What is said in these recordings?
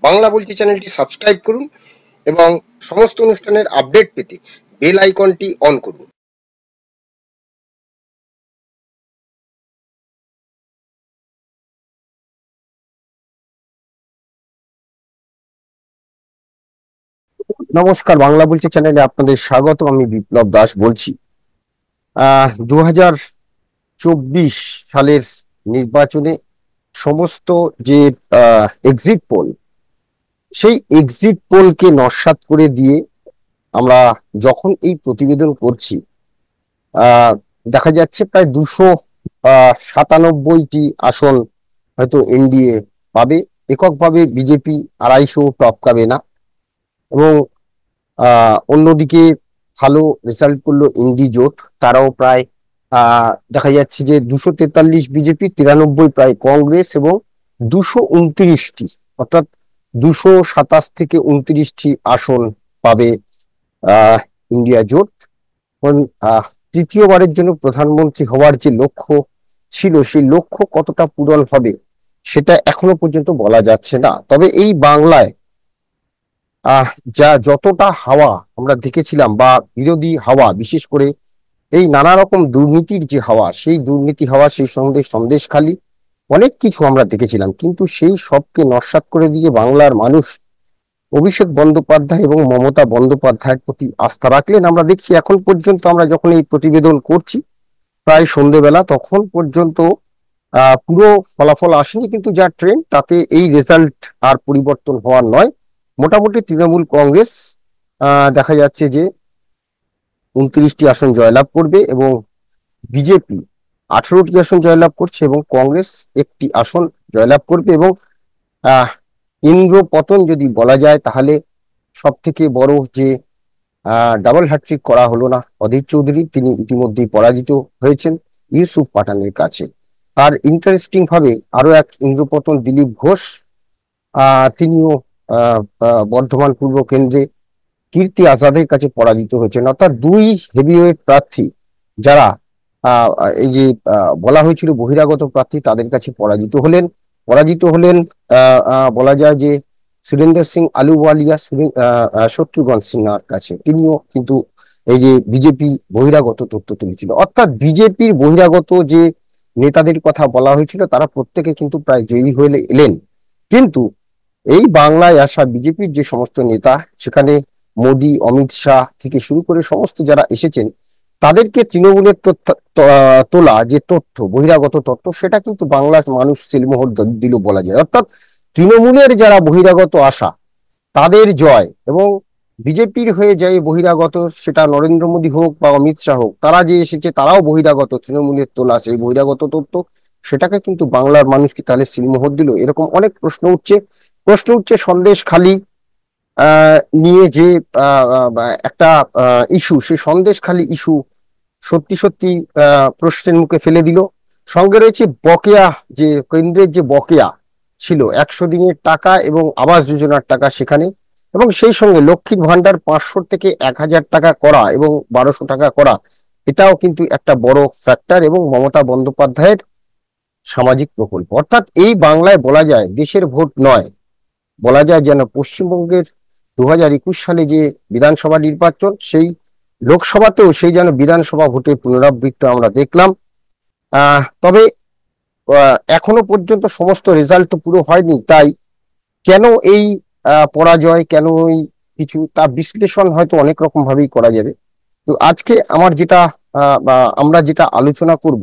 বাংলা বলছি চ্যানেলটি সাবস্ক্রাইব করুন এবং সমস্ত অনুষ্ঠানের আপডেট পেতে বেল আইকনটি অন করুন। নমস্কার, বাংলা বলছি চ্যানেলে আপনাদের স্বাগত। আমি বিপ্লব দাস বলছি। 2024 সালের নির্বাচনে সমস্ত যে এক্সিট পোল, সেই এক্সিট পোলকে নস্যাৎ করে দিয়ে আমরা যখন এই প্রতিবেদন করছি, দেখা যাচ্ছে প্রায় 297টি আসন হয়তো এনডিএ পাবে। এককভাবে বিজেপি 250 টপকাবে না। এবং অন্যদিকে ভালো রেজাল্ট করলো ইন্ডি জোট, তারাও প্রায় দেখা যাচ্ছে যে 243 বিজেপি, 93 প্রায় কংগ্রেস এবং 229টি অর্থাৎ 227 থেকে 29টি আসন পাবে ইন্ডিয়া জোট। তৃতীয়বারের জন্য প্রধানমন্ত্রী হওয়ার যে লক্ষ্য ছিল, সেই লক্ষ্য কতটা পূরণ হবে সেটা এখনো পর্যন্ত বলা যাচ্ছে না। তবে এই বাংলায় যতটা হাওয়া আমরা দেখেছিলাম, বা বিরোধী হাওয়া, বিশেষ করে এই নানা রকম দুর্নীতির যে হাওয়া, সেই দুর্নীতি হাওয়া, সেই সন্দেশখালী অনেক কিছু আমরা দেখেছিলাম, কিন্তু সেই সবকে নস্যাৎ করে দিয়ে বাংলার মানুষ অভিষেক বন্দ্যোপাধ্যায় এবং মমতা বন্দ্যোপাধ্যায়ের প্রতি আস্থা রাখলেন। আমরা দেখছি এখন পর্যন্ত, আমরা যখন এই প্রতিবেদন করছি প্রায় সন্ধ্যেবেলা, তখন পর্যন্ত পুরো ফলাফল আসেনি, কিন্তু যা ট্রেন্ড তাতে এই রেজাল্ট আর পরিবর্তন হওয়ার নয়। মোটামুটি তৃণমূল কংগ্রেস দেখা যাচ্ছে যে 29টি আসন জয়লাভ করবে এবং বিজেপি 18টি আসন জয়লাভ করছে এবং কংগ্রেস 1টি আসন জয়লাভ করবে। এবং ইন্দ্র পতন যদি বলা যায়, তাহলে সব থেকে বড় যে ডাবল হ্যাট্রিক করা হলো না অধীর চৌধুরী, তিনি ইতিমধ্যেই পরাজিত হয়েছেন ইউসুফ পাঠানের কাছে। আর ইন্টারেস্টিং ভাবে আরো এক ইন্দ্রপতন দিলীপ ঘোষ, তিনিও বর্ধমান পূর্ব কেন্দ্রে কীর্তি আজাদের কাছে পরাজিত হয়েছেন। অর্থাৎ দুই হেভিওয়েট প্রার্থী, যারা এই যে বলা হয়েছিল বহিরাগত প্রার্থী, তাদের কাছে পরাজিত হলেন। বলা যায় যে সুরেন্দ্র সিং আলুওয়ালিয়া শত্রুঘ্ন সিনহার কাছে, তিনিও কিন্তু এই যে বিজেপি বহিরাগত তথ্য তুলেছিল। অর্থাৎ বিজেপির বহিরাগত যে নেতাদের কথা বলা হয়েছিল, তারা প্রত্যেকে কিন্তু প্রায় জয়ী হয়ে এলেন। কিন্তু এই বাংলায় আসা বিজেপির যে সমস্ত নেতা, সেখানে মোদী, অমিত শাহ থেকে শুরু করে সমস্ত যারা এসেছেন, তাদেরকে তৃণমূলের তোলা যে তথ্য, বহিরাগত তথ্য, সেটা কিন্তু বাংলার মানুষ সিলমোহর দিল বলা যায়। অর্থাৎ তৃণমূলের যারা বহিরাগত আসা, তাদের জয়, এবং বিজেপির হয়ে যায় বহিরাগত, সেটা নরেন্দ্র মোদী হোক বা অমিত শাহ হোক, তারা যে এসেছে তারাও বহিরাগত, তৃণমূলের তোলা সেই বহিরাগত তথ্য, সেটাকে কিন্তু বাংলার মানুষ কি তাহলে সিলমোহর দিল? এরকম অনেক প্রশ্ন উঠছে। সন্দেশখালী নিয়ে যে একটা ইস্যু, সেই সন্দেশখালী ইস্যু সত্যি সত্যি প্রশ্নের মুখে ফেলে দিল। সঙ্গে রয়েছে বকেয়া, যে কেন্দ্রের যে বকেয়া ছিল 100 দিনের টাকা এবং আবাস যোজনার টাকা সেখানে, এবং সেই সঙ্গে লক্ষ্মীর ভান্ডার 500 থেকে 1000 টাকা করা এবং 1200 টাকা করা, এটাও কিন্তু একটা বড় ফ্যাক্টর, এবং মমতা বন্দ্যোপাধ্যায়ের সামাজিক প্রকল্প। অর্থাৎ এই বাংলায় বলা যায় দেশের ভোট নয়, বলা যায় যেন পশ্চিমবঙ্গের 2021 সালে যে বিধানসভা নির্বাচন, সেই লোকসভাতেও সেই যেন বিধানসভা ভোটের পুনরাবৃত্ত আমরা দেখলাম। তবে এখনো পর্যন্ত সমস্ত রেজাল্ট তো পুরো হয়নি, তাই কেন এই পরাজয়, কেন এই কিছু, তা বিশ্লেষণ হয়তো অনেক রকম ভাবেই করা যাবে। তো আজকে আমার যেটা আমরা যেটা আলোচনা করব,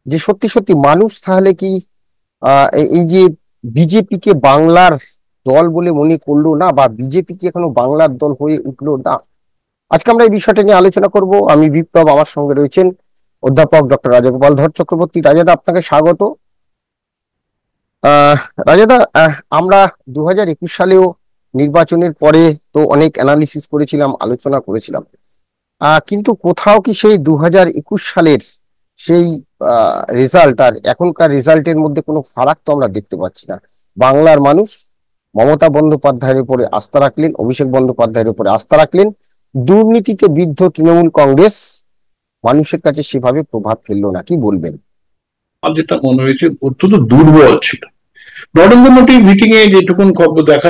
যে সত্যি সত্যি মানুষ তাহলে কি এই যে বিজেপিকে বাংলার দল বলে মনে করলো না, বা বিজেপি কি এখনো বাংলার দল হয়ে উঠলো না? আজকে আমরা এই বিষয়টা নিয়ে আলোচনা করব। আমি বিপ্লব, আমার সঙ্গে রয়েছেন অধ্যাপক ডক্টর রাজাগোপাল ধর চক্রবর্তী। রাজাদা, আপনাকে স্বাগত। রাজাদা, আমরা 2021 সালেও নির্বাচনের পরে তো অনেক অ্যানালিসিস করেছিলাম, আলোচনা করেছিলাম, কিন্তু কোথাও কি সেই 2021 সালের সেই রেজাল্ট আর এখনকার রেজাল্টের মধ্যে কোনো ফারাক তো আমরা দেখতে পাচ্ছি না। বাংলার মানুষ মমতা বন্দ্যোপাধ্যায়ের উপরে আস্থা রাখলেন, অভিষেক বন্দ্যোপাধ্যায়ের উপরে আস্থা রাখলেন। দুর্নীতিতে বিদ্ধ তৃণমূল কংগ্রেস মানুষের কাছে সেভাবে প্রভাব ফেললো না, কি বলবেন? যেটা মনে হয়েছে অত্যন্ত দুর্বল ছিল। নরেন্দ্র মোদীর মিটিং এ যেটুকুন খবর দেখা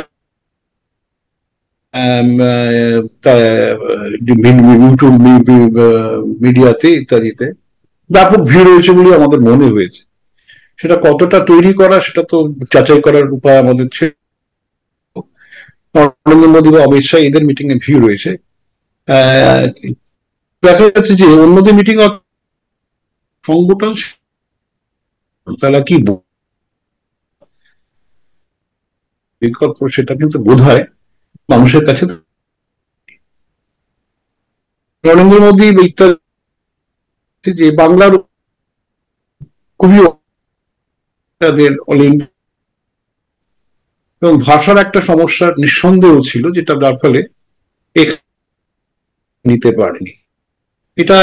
ইউটিউব মিডিয়াতে ইত্যাদিতে ব্যাপক ভিড় হয়েছে বলে আমাদের মনে হয়েছে। সেটা কতটা তৈরি করা সেটা তো যাচাই করার উপায় আমাদের ছিল। নরেন্দ্র মোদী বা অমিত শাহ এদের মিটিং এ ভিড় হয়েছে। দেখা যাচ্ছে যে অন্যদের মিটিং সংগঠন তারা কি বিকল্প সেটা কিন্তু বোধ হয় মানুষের কাছে। নরেন্দ্র মোদী ইত্যাদি যে বাংলার খুবই তাদের অল ইন্ডিয়া এবং ভাষার একটা সমস্যার নিঃসন্দেহ ছিল, যেটা যার ফলে নিতে পারেনি। এটা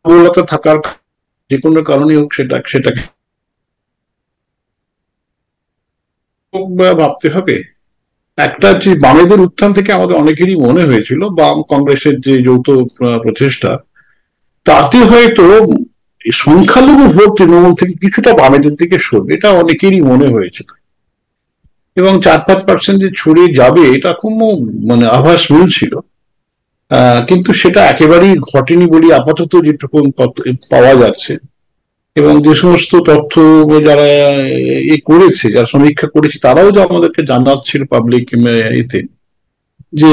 দুর্বলতা থাকার যে কোনো কারণে হোক সেটাকে ভাবতে হবে। একটা যে বামেদের উত্থান থেকে আমাদের অনেকেরই মনে হয়েছিল বাম কংগ্রেসের যে যৌথ প্রচেষ্টা, তাতে হয়তো সংখ্যালঘু ভোট তৃণমূল থেকে কিছুটা বামেদের দিকে সরবে, এটা অনেকেরই মনে হয়েছিল। এবং 4-5% যে ছড়িয়ে যাবে এটা খুব মানে আভাস মিলছিল। কিন্তু সেটা একেবারেই ঘটেনি বলে আপাতত যেটুকু পাওয়া যাচ্ছে। এবং যে সমস্ত তথ্য যারা করেছে, যারা সমীক্ষা করেছে, তারাও যে আমাদেরকে জানাচ্ছিল পাবলিক এতে যে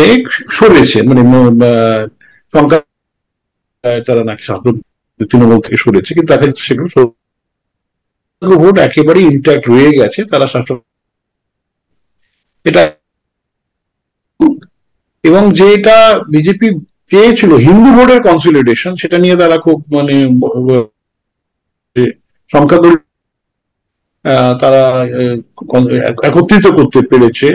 সরেছে, মানে সংখ্যা তারা নাকি তৃণমূল থেকে সরেছে, কিন্তু দেখা যাচ্ছে সেগুলো ভোট একেবারেই ইন্ট্যাক্ট রয়ে গেছে, তারা শাসক। এটা এবং যেটা বিজেপি চেয়েছিল হিন্দু ভোটের কনসলিডেশন, সেটা নিয়ে তারা খুব মানে সংখ্যাগুলো তারা একত্রিত করতে পেরেছে,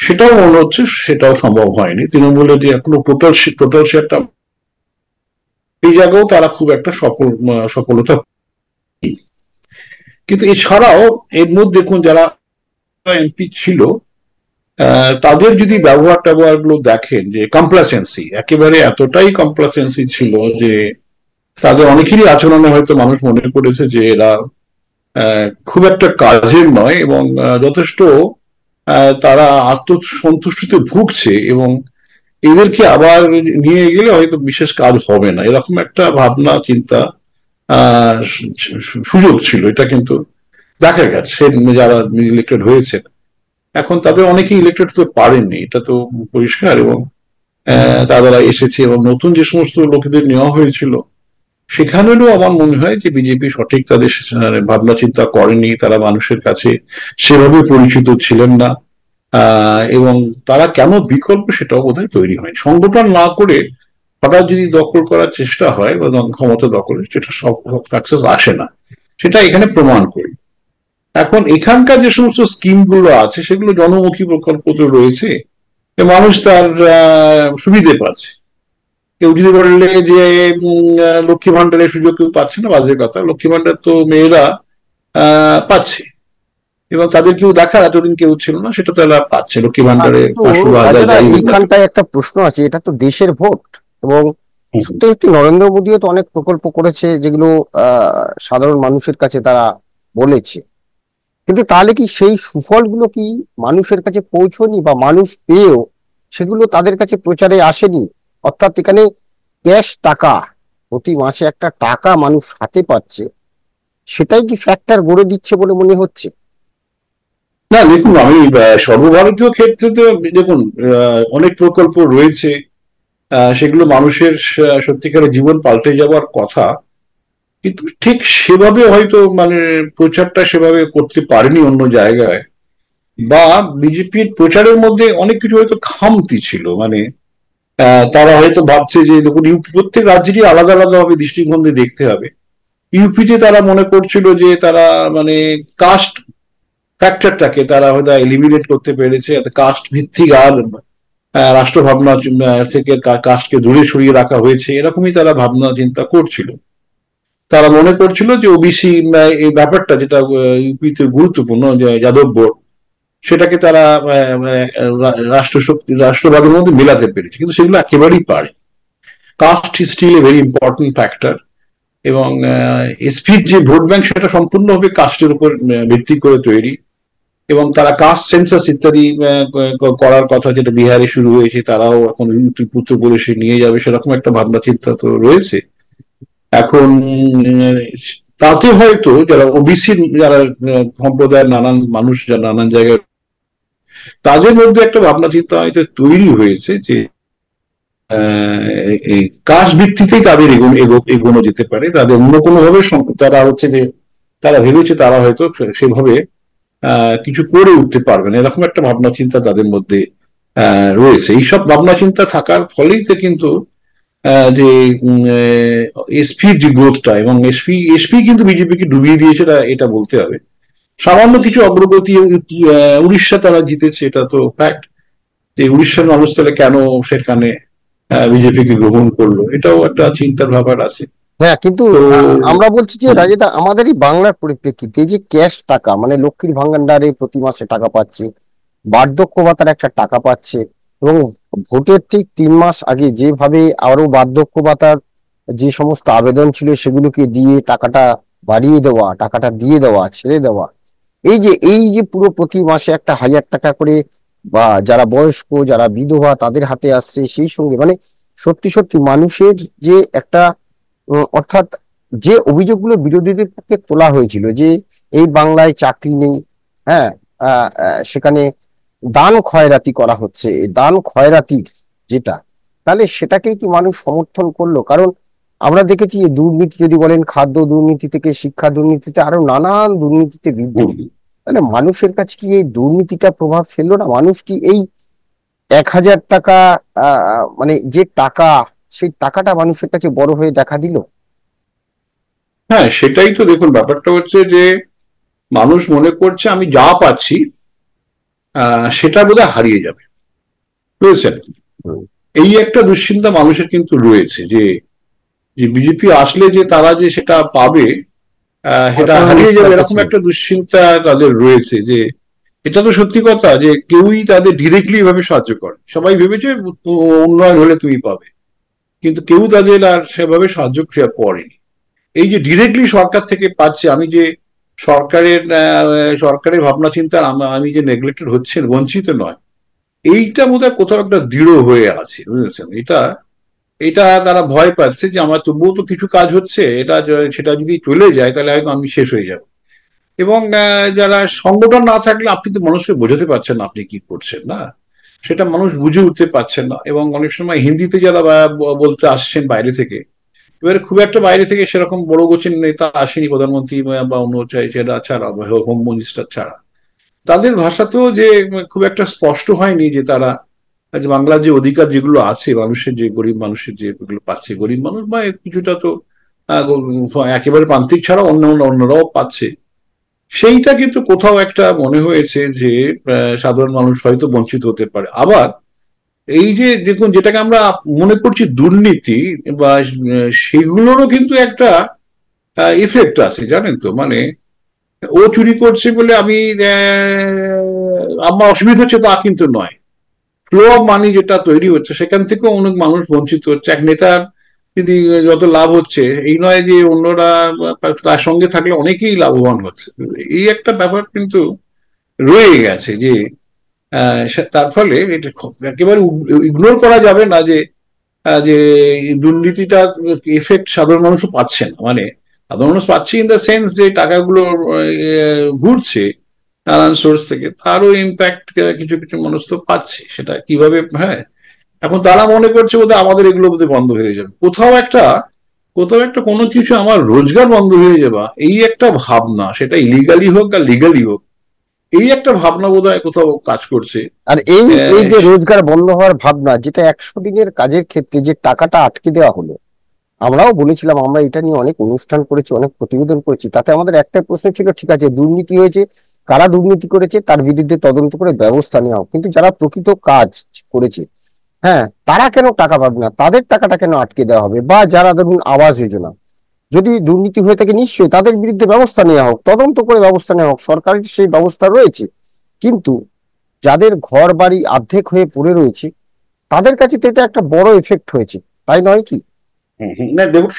সেটাও মনে হচ্ছে সেটাও সম্ভব হয়নি। তৃণমূলের যে এখনো টোটাল শেয়ারটা এই জায়গাও তারা খুব একটা সফলতা। কিন্তু এছাড়াও এর মধ্যে দেখুন যারা এমপি ছিল তাদের যদি ব্যবহার গুলো দেখেন, যে কমপ্লাসেন্সি, একেবারে এতটাই কমপ্লাসেন্সি ছিল যে তাদের অনেকেরই আচরণে হয়তো মানুষ মনে করেছে যে এরা খুব একটা কাজের নয়, এবং যথেষ্ট তারা আত্মসন্তুষ্টিতে ভুগছে, এবং এদেরকে আবার নিয়ে গেলে হয়তো বিশেষ কাজ হবে না, এরকম একটা ভাবনা চিন্তা সুযোগ ছিল। এটা কিন্তু দেখা গেছে যারা ইলেক্টেড হয়েছে, এখন তাদের অনেকেই ইলেক্টেড তো পারেননি, এটা তো পরিষ্কার। এবং তারা এসেছে, এবং নতুন যে সমস্ত লোকেদের নেওয়া হয়েছিল সেখানেও আমার মনে হয় যে বিজেপি সঠিক তাদের ভাবনা চিন্তা করেনি, তারা মানুষের কাছে সেভাবে পরিচিত ছিলেন না, এবং তারা কেন বিকল্প সেটাও বোধহয় তৈরি হয়। সংগঠন না করে হঠাৎ যদি দখল করার চেষ্টা হয় বা ক্ষমতা দখলের, সেটা সব সাকসেস আসে না, সেটা এখানে প্রমাণ করি। এখন এখানকার যে সমস্ত স্কিম গুলো আছে সেগুলো জনমুখী প্রকল্প তো রয়েছে, মানুষ তার সুবিধে পাচ্ছে। কেউ যদি বললে যে লক্ষ্মী ভান্ডারের সুযোগ কেউ পাচ্ছে না, বাজে কথা। লক্ষ্মী ভান্ডার তো মেয়েরা পাচ্ছে, এবং তাদের কেউ দেখার এতদিন কেউ ছিল না, সেটা তারা পাচ্ছে। লক্ষ্মী ভান্ডারে 500,000 এইখানটায় একটা প্রশ্ন আছে, এটা তো দেশের ভোট, এবং সত্যি সত্যি নরেন্দ্র মোদীও তো অনেক প্রকল্প করেছে যেগুলো সাধারণ মানুষের কাছে তারা বলেছে, কিন্তু তাহলে কি সেই সুফলগুলো কি মানুষের কাছে পৌঁছয়নি, বা মানুষ পেয়েও সেগুলো তাদের কাছে প্রচারে আসেনি? অর্থাৎ এখানে ক্যাশ টাকা, প্রতি মাসে একটা টাকা মানুষ হাতে পাচ্ছে, সেটাই কি ফ্যাক্টর গড়ে দিচ্ছে বলে মনে হচ্ছে? না, দেখুন, আমি সর্বভারতীয় ক্ষেত্রে তো দেখুন অনেক প্রকল্প রয়েছে, সেগুলো মানুষের সত্যিকারের জীবন পাল্টে যাওয়ার কথা, কিন্তু ঠিক সেভাবে হয়তো মানে প্রচারটা সেভাবে করতে পারেনি অন্য জায়গায়, বা বিজেপির প্রচারের মধ্যে অনেক কিছু হয়তো খামতি ছিল। মানে তারা হয়তো ভাবছে যে দেখুন প্রত্যেক রাজ্যেরই আলাদা আলাদা ভাবে দৃষ্টিভঙ্গি দিয়ে দেখতে হবে। ইউপিতে তারা মনে করছিল যে তারা মানে কাস্ট ফ্যাক্টরটাকে তারা হয়তো এলিমিনেট করতে পেরেছে, কাস্ট ভিত্তিক আর রাষ্ট্র ভাবনা থেকে কাস্টকে দূরে সরিয়ে রাখা হয়েছে, এরকমই তারা ভাবনা চিন্তা করছিল। তারা মনে করছিল যে ওবিসি এই ব্যাপারটা যেটা ইউপিতে গুরুত্বপূর্ণ, যে যাদব বোর্ড, সেটাকে তারা রাষ্ট্রবাদের মধ্যে মেলাতে পেরেছে, কিন্তু সেগুলো একেবারেই পারে। Caste is still a very important factor. এবং এসপির যে ভোট ব্যাংক সেটা সম্পূর্ণভাবে কাস্টের উপর ভিত্তি করে তৈরি, এবং তারা কাস্ট সেন্সাস ইত্যাদি করার কথা, যেটা বিহারে শুরু হয়েছে, তারাও এখন উত্তরপ্রদেশে নিয়ে যাবে, সেরকম একটা ভাবনা চিন্তা তো রয়েছে এখন। তাতে হয়তো যারা ওবিসি, যারা সম্প্রদায়ের নানান মানুষ, যারা নানান জায়গায়, তাদের মধ্যে একটা ভাবনা চিন্তা হয়তো তৈরি হয়েছে যে কাজ ভিত্তিতেই তাদের এগোনো যেতে পারে, তাদের অন্য কোনো ভাবে তারা হচ্ছে যে তারা ভেবেছে তারা হয়তো সেভাবে কিছু করে উঠতে পারবেন, এরকম একটা ভাবনা চিন্তা তাদের মধ্যে রয়েছে। এইসব ভাবনা চিন্তা থাকার ফলেই তো কিন্তু যে এসপির যে গ্রোথটা, এবং এসপি কিন্তু বিজেপিকে ডুবিয়ে দিয়েছে, এটা বলতে হবে। সামান্য কিছু অগ্রগতি, উড়িষ্যা তারা জিতেছে, এটা তো ফ্যাক্ট। যে উড়িষ্যার মানুষ তাহলে কেন সেখানে বিজেপিকে গ্রহণ করলো, এটাও একটা চিন্তার ব্যাপার আছে। হ্যাঁ, কিন্তু তো আমরা বলছি যে রাজেদা, আমাদেরই বাংলার পরিপ্রেক্ষিতে যে ক্যাশ টাকা, মানে লক্ষ্মীর ভান্ডারে প্রতি মাসে টাকা পাচ্ছে, বার্ধক্য ভাতার একটা টাকা পাচ্ছে, এবং ভোটের ঠিক 3 মাস আগে যেভাবে আরো বার্ধক্য ভাতার যে সমস্ত আবেদন ছিল সেগুলোকে দিয়ে টাকাটা বাড়িয়ে দেওয়া, টাকাটা দিয়ে দেওয়া, ছেড়ে দেওয়া, এই যে পুরো প্রতি মাসে 1,000 টাকা করে, বা যারা বয়স্ক, যারা বিধবা, তাদের হাতে আসছে, সেই সঙ্গে মানে সত্যি সত্যি মানুষের যে একটা অর্থাৎ যে অভিযোগগুলো বিরোধীদের পক্ষে তোলা হয়েছিল যে এই বাংলায় চাকরি নেই, হ্যাঁ, সেখানে দান খয়রাতি করা হচ্ছে, এই দান খয়রাতির যেটা, তাহলে সেটাকেই কি মানুষ সমর্থন করলো? কারণ আমরা দেখেছি যে দুর্নীতি, যদি বলেন খাদ্য দুর্নীতি থেকে শিক্ষা দুর্নীতিতে আরো নানান দুর্নীতিতে বিদ্যমান, তাহলে মানুষের কাছে কি এই দুর্নীতিটা প্রভাব ফেললো না? মানুষ কি এই 1,000 টাকা, মানে যে টাকা, সেই টাকাটা মানুষের কাছে বড় হয়ে দেখা দিল? হ্যাঁ, সেটাই তো দেখুন, ব্যাপারটা হচ্ছে যে মানুষ মনে করছে আমি যা পাচ্ছি সেটা বোধহয় হারিয়ে যাবে, বুঝেছেন? হুম। এই একটা দুশ্চিন্তা মানুষের কিন্তু রয়েছে যে যে বিজেপি আসলে যে তারা যে সেটা পাবে তার সেটা কোনো হারিয়ে যাবে, নিশ্চয়তা এরকম ছিল। একটা দুশ্চিন্তা তাদের রয়েছে। যে এটা তো সত্যি কথা যে কেউই তাদের ডিরেক্টলি এভাবে সাহায্য করে, সবাই ভেবেছে উন্নয়ন হলে তুমি পাবে, কিন্তু কেউ তাদের আর সেভাবে সাহায্য করেনি। এই যে ডিরেক্টলি সরকার থেকে পাচ্ছে, আমি যে সরকারের ভাবনা চিন্তার আমি যে নেগলেক্টেড হচ্ছে, বঞ্চিত নয়, এইটা বোধহয় কোথাও একটা দৃঢ় হয়ে আছে, বুঝেছেন? এটা এটা তারা ভয় পাচ্ছে যে আমার তবুও তো কিছু কাজ হচ্ছে, সেটা যদি চলে যায় তাহলে হয়তো আমি শেষ হয়ে যাব। এবং যারা সংগঠন না থাকলে আপনি তো মানুষকে বোঝাতে পারছেন না আপনি কি করছেন, না সেটা মানুষ বুঝে উঠতে পারছেন না। এবং অনেক সময় হিন্দিতে যারা বলতে আসছেন বাইরে থেকে, এবারে খুব একটা বাইরে থেকে সেরকম বড় গোছের নেতা আসেনি, প্রধানমন্ত্রী বা অন্য যারা ছাড়া, হোম মিনিস্টার ছাড়া, তাদের ভাষাতেও যে খুব একটা স্পষ্ট হয়নি যে তারা বাংলার যে অধিকার যেগুলো আছে, মানুষের যে গরিব মানুষের যেগুলো পাচ্ছে, গরিব মানুষ বা কিছুটা তো একেবারে প্রান্তিক ছাড়া অন্যরাও পাচ্ছে, সেইটা কিন্তু কোথাও একটা মনে হয়েছে যে সাধারণ মানুষ হয়তো বঞ্চিত হতে পারে। আবার এই যে দেখুন, যেটাকে আমরা মনে করছি দুর্নীতি বা সেগুলোরও কিন্তু একটা ইফেক্ট আছে, জানেন তো? মানে ও চুরি করছে বলে আমার অসুবিধা হচ্ছে তা কিন্তু নয়। ফ্লো অফ মানি যেটা তৈরি হচ্ছে সেখান থেকেও অনেক মানুষ বঞ্চিত হচ্ছে। এক নেতার যদি যত লাভ হচ্ছে, এই নয় যে অন্যরা তার সঙ্গে থাকলে অনেকেই লাভবান হচ্ছে। এই একটা ব্যাপার কিন্তু রয়ে গেছে যে তার ফলে এটা একেবারে ইগনোর করা যাবে না যে যে দুর্নীতিটা এফেক্ট সাধারণ মানুষও পাচ্ছে না। মানে সাধারণ মানুষ পাচ্ছে ইন দ্য সেন্স যে টাকাগুলো ঘুরছে নানান সোর্স থেকে, তারও ইম্প্যাক্ট কিছু কিছু মানুষ তো পাচ্ছে। সেটা কিভাবে, হ্যাঁ, এখন তারা মনে করছে বোধহয় আমাদের এগুলো বোধহয় বন্ধ হয়ে যাবে, কোথাও একটা কোনো কিছু আমার রোজগার বন্ধ হয়ে যাবে, এই একটা ভাবনা, সেটা ইলিগালি হোক আর লিগালি হোক, এই একটা ভাবনা বোধহয় কোথাও কাজ করছে। আর এই এই যে রোজগার বন্ধ হওয়ার ভাবনা, যেটা 100 দিনের কাজের ক্ষেত্রে যে টাকাটা আটকে দেওয়া হলো, আমরাও বলেছিলাম, আমরা এটা নিয়ে অনেক অনুষ্ঠান করেছি, অনেক প্রতিবেদন করেছি, তাতে আমাদের একটাই প্রশ্ন ছিল, ঠিক আছে দুর্নীতি হয়েছে, কারা দুর্নীতি করেছে তার বিরুদ্ধে তদন্ত করে ব্যবস্থা নেওয়া হোক, কিন্তু যারা প্রকৃত কাজ করেছে, হ্যাঁ, তারা কেন টাকা পাবে না? তাদের টাকাটা কেন আটকে দেওয়া হবে? বা যারা ধরুন আবাস যোজনা, যদি দুর্নীতি হয়ে থাকে নিশ্চয়ই তাদের বিরুদ্ধে ব্যবস্থা নেওয়া হোক, তদন্ত করে ব্যবস্থা নেওয়া হোক, সরকারের সেই ব্যবস্থা রয়েছে। কিন্তু যাদের ঘর বাড়ি অর্ধেক হয়ে পড়ে রয়েছে, তাদের কাছে তো এটা একটা বড় এফেক্ট হয়েছে, তাই নয় কি? না দেখুন,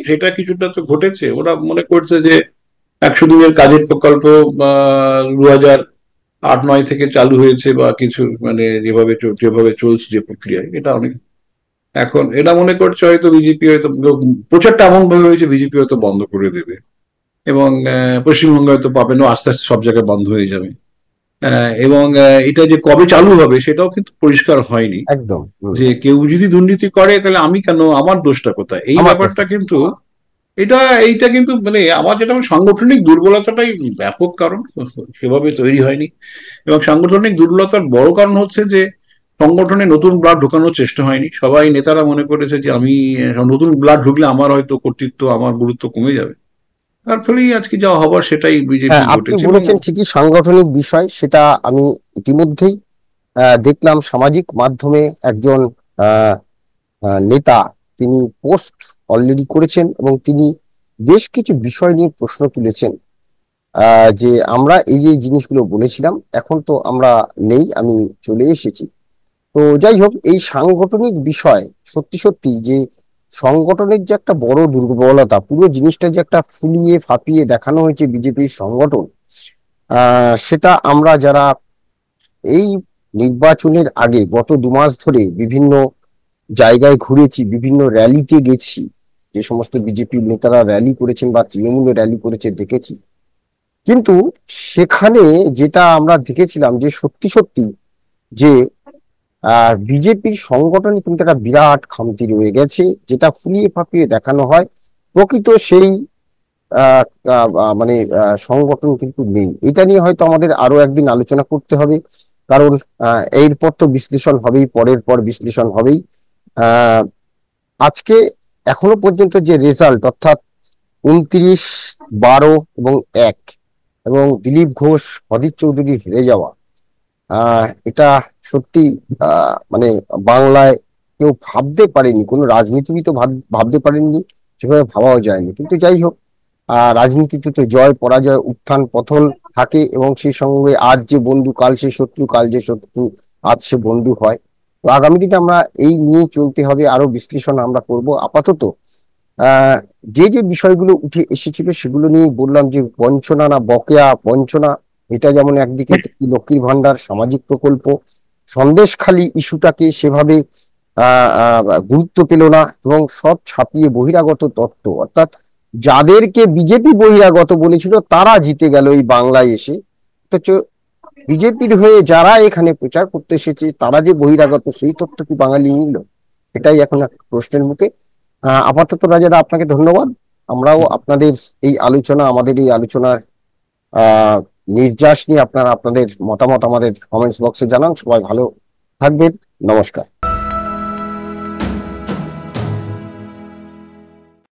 সেটা কিছুটা তো ঘটেছে। ওরা মনে করছে যে 100 দিনের কাজের প্রকল্প 2008-9 থেকে চালু হয়েছে বা কিছু, মানে যেভাবে চলছে যে প্রক্রিয়ায়, এটা অনেক, এখন এটা মনে করছে হয়তো বিজেপি হয়তো প্রচারটা এমন ভাবে হয়েছে বিজেপি হয়তো বন্ধ করে দেবে, এবং পশ্চিমবঙ্গে হয়তো পাবেন আস্তে আস্তে সব জায়গায় বন্ধ হয়ে যাবে। এবং এটা যে কবে চালু হবে সেটাও কিন্তু পরিষ্কার হয়নি। একদম। যে কেউ যদি দুর্নীতি করে তাহলে আমি কেন, আমার দোষটা কোথায়, এই আমার ব্যাপারটা দোষটা। কিন্তু, এটা এইটা কিন্তু মানে আমার যেটা সাংগঠনিক দুর্বলতাটাই ব্যাপক কারণ, সেভাবে তৈরি হয়নি। এবং সাংগঠনিক দুর্বলতার বড় কারণ হচ্ছে যে সংগঠনে নতুন ব্লাড ঢোকানোর চেষ্টা হয়নি। সবাই নেতারা মনে করেছে যে আমি নতুন ব্লাড ঢুকলে আমার হয়তো কর্তৃত্ব, আমার গুরুত্ব কমে যাবে। তার ফলেই আজকে যা হবার সেটাই বিজেপি হ্যাঁ, আপনি ঘটেছে। এবং বলেছেন ঠিকই, সাংগঠনিক বিষয় সেটা আমি ইতিমধ্যেই দেখলাম সামাজিক মাধ্যমে একজন আহ নেতা তিনি পোস্ট অলরেডি করেছেন এবং তিনি বেশ কিছু বিষয় নিয়ে প্রশ্ন তুলেছেন। যে আমরা এই যে জিনিসগুলো বলেছিলাম এখন তো আমরা নেই, আমি চলে এসেছি। তো যাই হোক, এই সাংগঠনিক বিষয় সত্যি সত্যি যে সংগঠনের যে একটা বড় দুর্বলতা, পুরো জিনিসটা যে একটা ফুলিয়ে ফাঁপিয়ে দেখানো হয়েছে বিজেপির সংগঠন, সেটা আমরা যারা এই নির্বাচনের আগে গত 2 মাস ধরে বিভিন্ন জায়গায় ঘুরেছি, বিভিন্ন র্যালিতে গেছি, যে সমস্ত বিজেপির নেতারা র্যালি করেছেন বা তৃণমূলে র্যালি করেছে দেখেছি। কিন্তু সেখানে যেটা আমরা দেখেছিলাম যে সত্যি সত্যি যে বিজেপির সংগঠনে কিন্তু একটা বিরাট খামতি রয়ে গেছে, যেটা ফুলিয়ে ফাঁপিয়ে দেখানো হয়। প্রকৃত সেই আহ, মানে সংগঠন কিন্তু নেই। এটা নিয়ে হয়তো আমাদের আরো একদিন আলোচনা করতে হবে, কারণ এরপর তো বিশ্লেষণ হবেই, পরের পর বিশ্লেষণ হবেই। আহ আজকে এখনো পর্যন্ত যে রেজাল্ট, অর্থাৎ 29, 12 এবং 1, এবং দিলীপ ঘোষ, অধীর চৌধুরী হেরে যাওয়া, এটা সত্যি মানে বাংলায় কেউ ভাবতে পারেনি, কোনো রাজনীতিবিদ তো ভাবতে পারেননি, সেভাবে ভাবাও যায়নি। কিন্তু যাই হোক, রাজনীতিতে তো জয় পরাজয়, উত্থান পতন থাকে, এবং সেই সঙ্গে আজ যে বন্ধু কাল সে শত্রু, কাল যে শত্রু আজ সে বন্ধু হয়। তো আগামী দিনে আমরা এই নিয়ে চলতে হবে, আরো বিশ্লেষণ আমরা করব। আপাতত আহ যে যে বিষয়গুলো উঠে এসেছিল সেগুলো নিয়ে বললাম, যে বঞ্চনা না বকেয়া বঞ্চনা, এটা যেমন একদিকে লক্ষ্মীর ভান্ডার সামাজিক প্রকল্প, সন্দেশখালী ইস্যুটাকে সেভাবে গুরুত্ব পেল না, এবং সব ছাপিয়ে বহিরাগত তত্ত্ব, অর্থাৎ যাদেরকে বিজেপি বহিরাগত বলেছিল তারা জিতে গেল এই বাংলায় এসে। অথচ বিজেপির হয়ে যারা এখানে প্রচার করতে এসেছে তারা যে বহিরাগত, সেই তথ্য কি বাঙালি নিল? এটাই এখন এক প্রশ্নের মুখে। আপাতত রাজাদা আপনাকে ধন্যবাদ। আমরাও আপনাদের এই আলোচনা, আমাদের এই আলোচনার আহ নির্যাস নিয়ে আপনারা আপনাদের মতামত আমাদের কমেন্টস বক্সে জানান। সবাই ভালো থাকবেন। নমস্কার।